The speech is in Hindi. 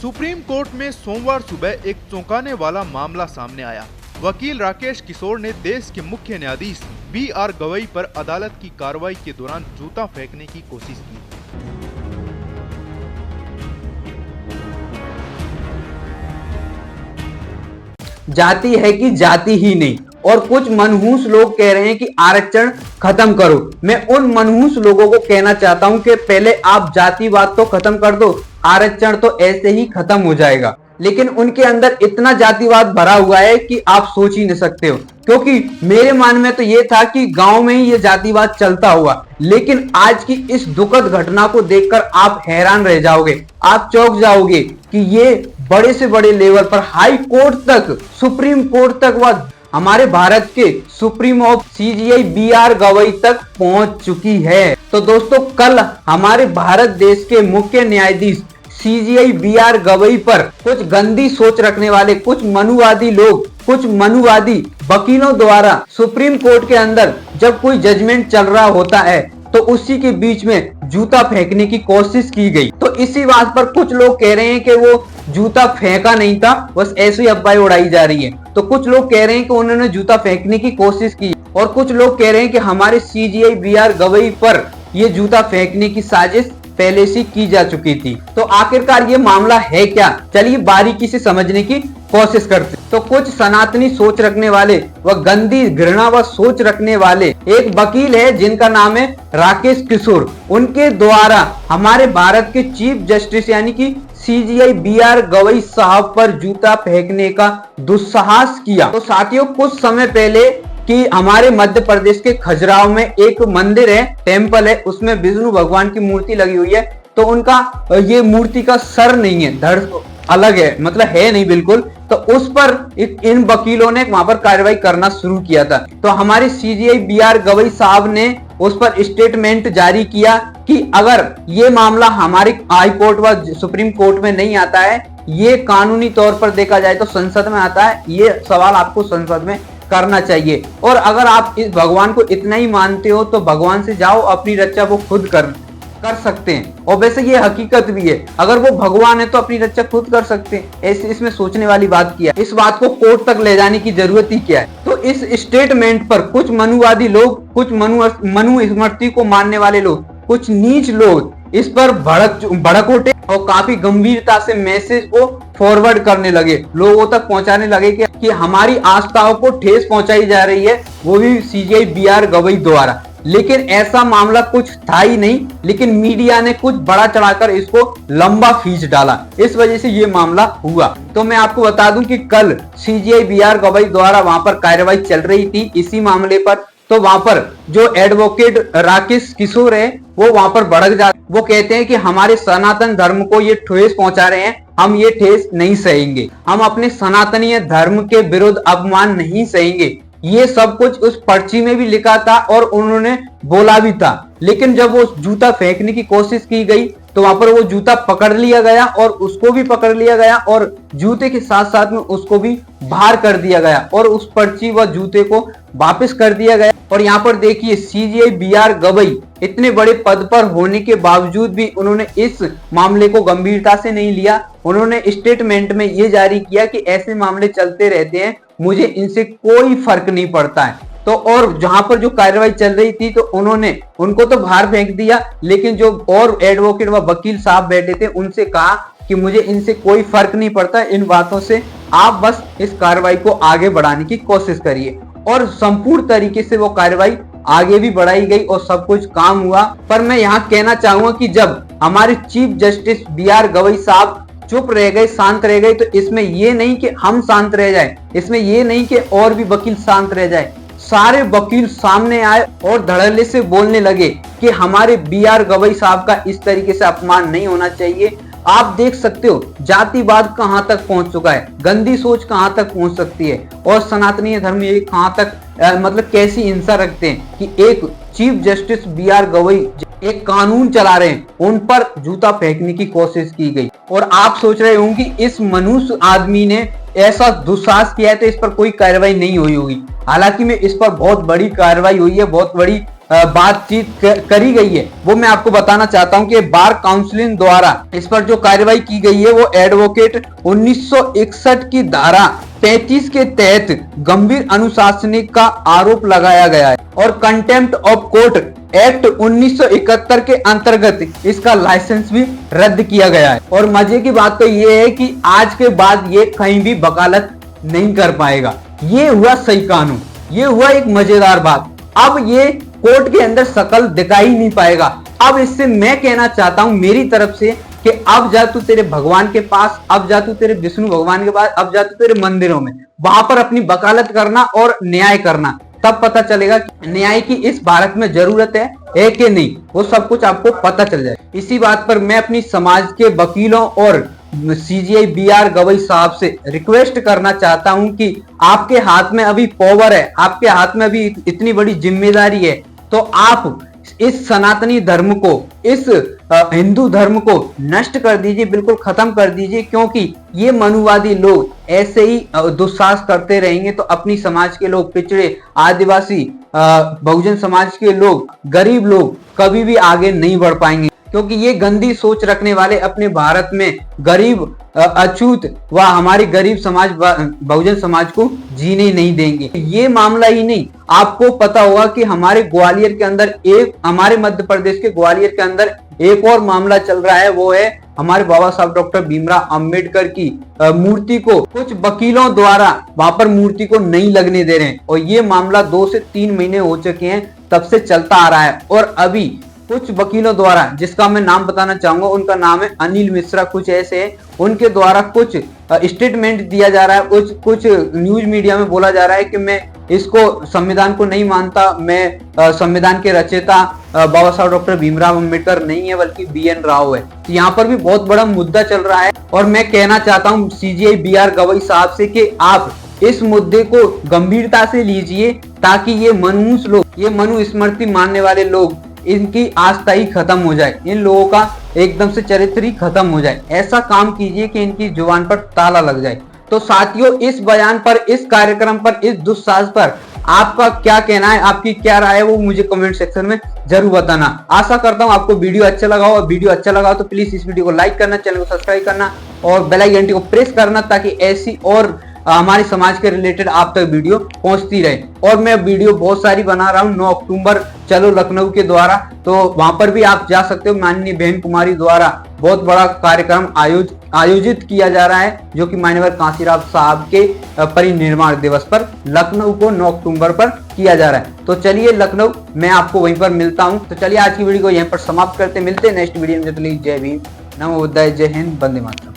सुप्रीम कोर्ट में सोमवार सुबह एक चौंकाने वाला मामला सामने आया। वकील राकेश किशोर ने देश के मुख्य न्यायाधीश BR गवई पर अदालत की कार्रवाई के दौरान जूता फेंकने की कोशिश की। जाति है कि जाति ही नहीं, और कुछ मनहूस लोग कह रहे हैं कि आरक्षण खत्म करो। मैं उन मनहूस लोगों को कहना चाहता हूं कि पहले आप जातिवाद तो खत्म कर दो, आरक्षण तो ऐसे ही खत्म हो जाएगा। लेकिन उनके अंदर इतना जातिवाद भरा हुआ है कि आप सोच ही नहीं सकते हो, क्योंकि मेरे मन में तो ये था कि गांव में ही ये जातिवाद चलता हुआ, लेकिन आज की इस दुखद घटना को देखकर आप हैरान रह जाओगे, आप चौंक जाओगे कि ये बड़े से बड़े लेवल पर हाई कोर्ट तक, सुप्रीम कोर्ट तक व हमारे भारत के supreme of CJI BR Gavai तक पहुंच चुकी है। तो दोस्तों, कल हमारे भारत देश के मुख्य न्यायाधीश CJI BR गवई पर कुछ गंदी सोच रखने वाले कुछ मनुवादी लोग, कुछ मनुवादी वकीलों द्वारा सुप्रीम कोर्ट के अंदर जब कोई जजमेंट चल रहा होता है तो उसी के बीच में जूता फेंकने की कोशिश की गई। तो इसी बात पर कुछ लोग कह रहे हैं कि वो जूता फेंका नहीं था, बस ऐसे ही अफवाहें उड़ाई जा रही है। तो कुछ लोग कह रहे हैं कि उन्होंने जूता फेंकने की कोशिश की, और कुछ लोग कह रहे हैं कि हमारे CJI BR गवई पर ये जूता फेंकने की साजिश पहले से की जा चुकी थी। तो आखिरकार ये मामला है क्या, चलिए बारीकी से समझने की कोशिश करते। तो कुछ सनातनी सोच रखने वाले व गंदी घृणा व सोच रखने वाले एक वकील है जिनका नाम है राकेश किशोर, उनके द्वारा हमारे भारत के चीफ जस्टिस यानी कि CJI BR गवई साहब पर जूता फेंकने का दुस्साहस किया। तो साथियों, कुछ समय पहले कि हमारे मध्य प्रदेश के खजुराहो में एक मंदिर है, टेम्पल है, उसमें विष्णु भगवान की मूर्ति लगी हुई है। तो उनका ये मूर्ति का सर नहीं है, धड़ अलग है, मतलब है नहीं बिल्कुल। तो उस पर इन वकीलों ने वहां पर कार्रवाई करना शुरू किया था। तो हमारे CJI BR गवई साहब ने उस पर स्टेटमेंट जारी किया कि अगर ये मामला हमारे हाई कोर्ट व सुप्रीम कोर्ट में नहीं आता है, ये कानूनी तौर पर देखा जाए तो संसद में आता है, ये सवाल आपको संसद में करना चाहिए। और अगर आप इस भगवान को इतना ही मानते हो तो भगवान से जाओ, अपनी रक्षा वो खुद कर सकते हैं। और वैसे ये हकीकत भी है, अगर वो भगवान है तो अपनी रक्षा खुद कर सकते हैं। ऐसे इसमें सोचने वाली बात क्या है, इस बात को कोर्ट तक ले जाने की जरूरत ही क्या है। तो इस स्टेटमेंट पर कुछ मनुवादी लोग, कुछ मनु स्मृति को मानने वाले लोग, कुछ नीच लोग इस पर भड़क उठे और काफी गंभीरता से मैसेज को फॉरवर्ड करने लगे, लोगों तक पहुंचाने लगे कि हमारी आस्थाओं को ठेस पहुंचाई जा रही है, वो भी CJI BR गवई द्वारा। लेकिन ऐसा मामला कुछ था ही नहीं, लेकिन मीडिया ने कुछ बड़ा चढ़ाकर इसको लंबा खींच डाला, इस वजह से ये मामला हुआ। तो मैं आपको बता दूं कि कल CJI BR गवई द्वारा वहां पर कार्रवाई चल रही थी इसी मामले पर। तो वहां पर जो एडवोकेट राकेश किशोर है वो वहां पर भड़क जाते, वो कहते हैं कि हमारे सनातन धर्म को ये ठेस पहुंचा रहे हैं, हम ये ठेस नहीं सहेंगे, हम अपने सनातनीय धर्म के विरुद्ध अपमान नहीं सहेंगे। ये सब कुछ उस पर्ची में भी लिखा था और उन्होंने बोला भी था। लेकिन जब वो जूता फेंकने की कोशिश की गई तो वहां पर वो जूता पकड़ लिया गया, और उसको भी पकड़ लिया गया, और जूते के साथ साथ में उसको भी बाहर कर दिया गया, और उस पर्ची व जूते को वापस कर दिया गया। और यहाँ पर देखिए, CJI BR गवई इतने बड़े पद पर होने के बावजूद भी उन्होंने इस मामले को गंभीरता से नहीं लिया। उन्होंने स्टेटमेंट में ये जारी किया कि ऐसे मामले चलते रहते हैं, मुझे इनसे कोई फर्क नहीं पड़ता है। तो और जहां पर जो कार्रवाई चल रही थी तो उन्होंने उनको तो बाहर फेंक दिया, लेकिन जो और एडवोकेट व वकील साहब बैठे थे उनसे कहा कि मुझे इनसे कोई फर्क नहीं पड़ता इन बातों से, आप बस इस कार्रवाई को आगे बढ़ाने की कोशिश करिए। और संपूर्ण तरीके से वो कार्रवाई आगे भी बढ़ाई गई और सब कुछ काम हुआ। पर मैं यहाँ कहना चाहूंगा कि जब हमारे चीफ जस्टिस BR गवई साहब चुप रह गए, शांत रह गए, तो इसमें ये नहीं कि हम शांत रह जाए, इसमें ये नहीं कि और भी वकील शांत रह जाए। सारे वकील सामने आए और धड़ल्ले से बोलने लगे कि हमारे BR गवई साहब का इस तरीके से अपमान नहीं होना चाहिए। आप देख सकते हो जातिवाद कहां तक पहुंच चुका है, गंदी सोच कहां तक पहुंच सकती है, और सनातनी धर्म ये कहां तक मतलब कैसी हिंसा रखते हैं कि एक चीफ जस्टिस BR गवई एक कानून चला रहे हैं, उन पर जूता फेंकने की कोशिश की गई। और आप सोच रहे होंगे कि इस मनुष्य आदमी ने ऐसा दुस्साहस किया है तो इस पर कोई कार्रवाई नहीं हुई होगी। हालांकि में इस पर बहुत बड़ी कार्रवाई हुई है, बहुत बड़ी बातचीत करी गई है वो मैं आपको बताना चाहता हूं कि बार काउंसिल द्वारा इस पर जो कार्रवाई की गई है वो एडवोकेट 1961 की धारा 35 के तहत गंभीर अनुशासनिक का आरोप लगाया गया है और कंटेम्प्ट ऑफ कोर्ट एक्ट 1971 के अंतर्गत इसका लाइसेंस भी रद्द किया गया है। और मजे की बात तो ये है कि आज के बाद ये कहीं भी वकालत नहीं कर पाएगा। ये हुआ सही कानून, ये हुआ एक मजेदार बात। अब ये कोर्ट के अंदर शकल दिखाई नहीं पाएगा। अब इससे मैं कहना चाहता हूं मेरी तरफ से कि अब जा तू तेरे भगवान के पास, अब जा तू तेरे विष्णु भगवान के पास, अब जा तू तेरे मंदिरों में, वहां पर अपनी वकालत करना और न्याय करना। तब पता चलेगा कि न्याय की इस भारत में जरूरत है कि नहीं, वो सब कुछ आपको पता चल जाए। इसी बात पर मैं अपनी समाज के वकीलों और सीजीआई बीआर गवई साहब से रिक्वेस्ट करना चाहता हूं कि आपके हाथ में अभी पावर है, आपके हाथ में अभी इतनी बड़ी जिम्मेदारी है, तो आप इस सनातनी धर्म को, इस हिंदू धर्म को नष्ट कर दीजिए, बिल्कुल खत्म कर दीजिए। क्योंकि ये मनुवादी लोग ऐसे ही दुस्साहस करते रहेंगे तो अपनी समाज के लोग, पिछड़े, आदिवासी, बहुजन समाज के लोग, गरीब लोग कभी भी आगे नहीं बढ़ पाएंगे। क्योंकि ये गंदी सोच रखने वाले अपने भारत में गरीब, अछूत व हमारी गरीब समाज, बहुजन समाज को जीने नहीं देंगे। ये मामला ही नहीं, आपको पता होगा कि हमारे ग्वालियर के अंदर हमारे मध्य प्रदेश के ग्वालियर के अंदर एक और मामला चल रहा है। वो है हमारे बाबा साहब डॉक्टर भीमराव अंबेडकर की मूर्ति को कुछ वकीलों द्वारा वहां पर मूर्ति को नहीं लगने दे रहे हैं। और ये मामला 2 से 3 महीने हो चुके हैं, तब से चलता आ रहा है। और अभी कुछ वकीलों द्वारा, जिसका मैं नाम बताना चाहूंगा, उनका नाम है अनिल मिश्रा, कुछ ऐसे है, उनके द्वारा कुछ स्टेटमेंट दिया जा रहा है, कुछ न्यूज मीडिया में बोला जा रहा है कि मैं इसको संविधान को नहीं मानता, मैं संविधान के रचयिता बाबा साहब डॉक्टर भीमराव अंबेडकर नहीं है बल्कि बीएन राव है। तो यहाँ पर भी बहुत बड़ा मुद्दा चल रहा है। और मैं कहना चाहता हूँ सीजीआई बीआर गवई साहब से कि आप इस मुद्दे को गंभीरता से लीजिए, ताकि ये मनुष्य लोग, ये मनुस्मृति मानने वाले लोग, इनकी आस्था ही खत्म हो जाए, इन लोगों का एकदम से चरित्र ही खत्म हो जाए। ऐसा काम कीजिए कि इनकी जुबान पर ताला लग जाए। तो साथियों, इस बयान पर, इस कार्यक्रम पर, इस दुस्साहस पर आपका क्या कहना है, आपकी क्या राय है, वो मुझे कमेंट सेक्शन में जरूर बताना। आशा करता हूं आपको वीडियो अच्छा लगा हो। और वीडियो अच्छा लगा हो तो प्लीज इस वीडियो को लाइक करना, चैनल को सब्सक्राइब करना और बेल आइकन घंटी को प्रेस करना, ताकि ऐसी और हमारे समाज के रिलेटेड आप तक वीडियो पहुंचती रहे। और मैं वीडियो बहुत सारी बना रहा हूं 9 अक्टूबर चलो लखनऊ के द्वारा, तो वहां पर भी आप जा सकते हो। माननीय बहन कुमारी द्वारा बहुत बड़ा कार्यक्रम आयोजित किया जा रहा है, जो कि मान्यवर कांशीराम साहब के परिनिर्वाण दिवस पर लखनऊ को 9 अक्टूबर पर किया जा रहा है। तो चलिए लखनऊ, मैं आपको वहीं पर मिलता हूं। तो चलिए आज की वीडियो को यहीं पर समाप्त करते, मिलते हैं नेक्स्ट वीडियो में। जय भीम, नमो बुद्धाय, जय हिंद, वंदे मातरम।